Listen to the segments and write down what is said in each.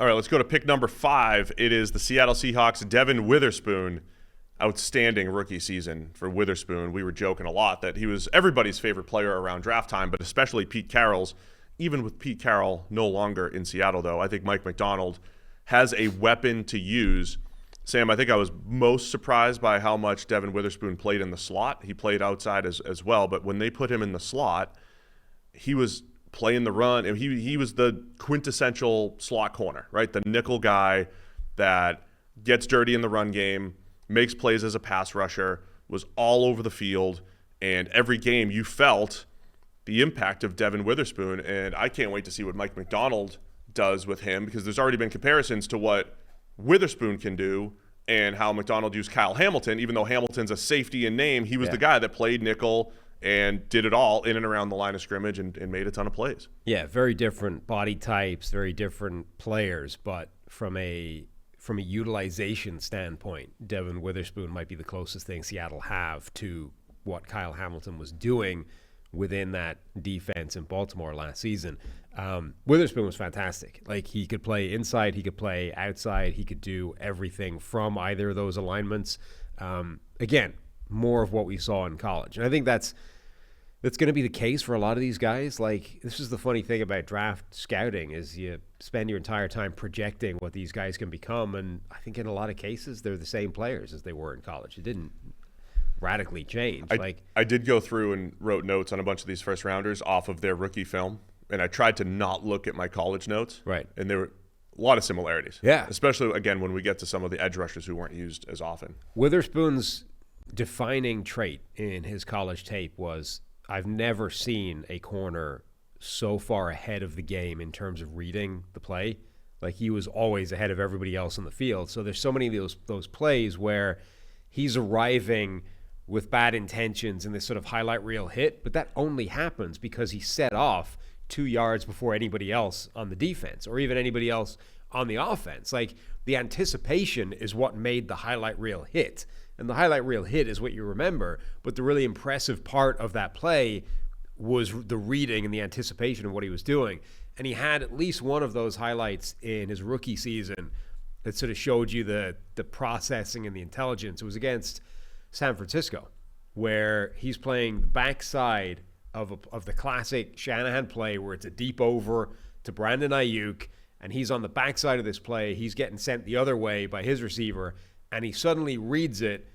All right, let's go to pick number 5. It is the Seattle Seahawks' Devon Witherspoon. Outstanding rookie season for Witherspoon. We were joking a lot that he was everybody's favorite player around draft time, but especially Pete Carroll's. Even with Pete Carroll no longer in Seattle, though, I think Mike Macdonald has a weapon to use. Sam, I think I was most surprised by how much Devon Witherspoon played in the slot. He played outside as well, but when they put him in the slot, he was playing the run, and he was the quintessential slot corner, right? The nickel guy that gets dirty in the run game, makes plays as a pass rusher, was all over the field, and every game you felt the impact of Devon Witherspoon, and I can't wait to see what Mike Macdonald does with him, because there's already been comparisons to what Witherspoon can do and how Macdonald used Kyle Hamilton. Even though Hamilton's a safety in name, he was the guy that played nickel and did it all in and around the line of scrimmage and made a ton of plays. Yeah, very different body types, very different players, but from a utilization standpoint, Devon Witherspoon might be the closest thing Seattle have to what Kyle Hamilton was doing within that defense in Baltimore last season. Witherspoon was fantastic. Like, he could play inside, he could play outside, he could do everything from either of those alignments. Again, more of what we saw in college. And I think that's going to be the case for a lot of these guys. Like, this is the funny thing about draft scouting, is you spend your entire time projecting what these guys can become, and I think in a lot of cases they're the same players as they were in college. It didn't radically change. I did go through and wrote notes on a bunch of these first rounders off of their rookie film, and I tried to not look at my college notes. Right. And there were a lot of similarities. Yeah. Especially, again, when we get to some of the edge rushers who weren't used as often. Witherspoon's defining trait in his college tape was, I've never seen a corner so far ahead of the game in terms of reading the play. Like, he was always ahead of everybody else on the field. So there's so many of those plays where he's arriving with bad intentions in this sort of highlight reel hit, but that only happens because he set off 2 yards before anybody else on the defense or even anybody else on the offense. Like, the anticipation is what made the highlight reel hit. And the highlight reel hit is what you remember, but the really impressive part of that play was the reading and the anticipation of what he was doing. And he had at least one of those highlights in his rookie season that sort of showed you the processing and the intelligence. It was against San Francisco, where he's playing the backside of the classic Shanahan play where it's a deep over to Brandon Ayuk, and he's on the backside of this play. He's getting sent the other way by his receiver, and he suddenly reads it,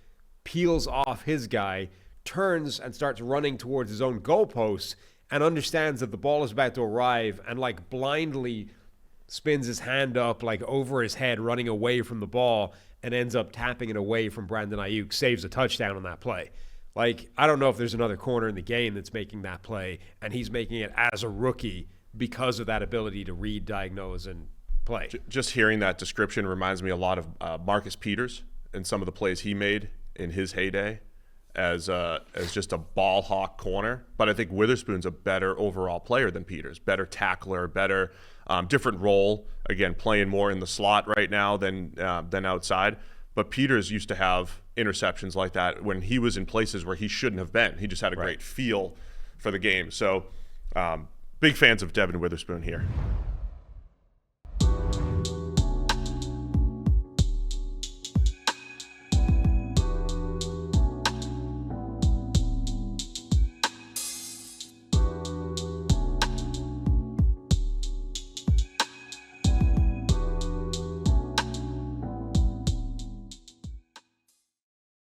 peels off his guy, turns and starts running towards his own goalposts, and understands that the ball is about to arrive, and like blindly spins his hand up like over his head, running away from the ball, and ends up tapping it away from Brandon Ayuk, saves a touchdown on that play. Like, I don't know if there's another corner in the game that's making that play, and he's making it as a rookie because of that ability to read, diagnose, and play. Just hearing that description reminds me a lot of Marcus Peters and some of the plays he made in his heyday as just a ball hawk corner. But I think Witherspoon's a better overall player than Peters, better tackler, better different role. Again, playing more in the slot right now than outside. But Peters used to have interceptions like that when he was in places where he shouldn't have been. He just had a great feel for the game. So big fans of Devon Witherspoon here.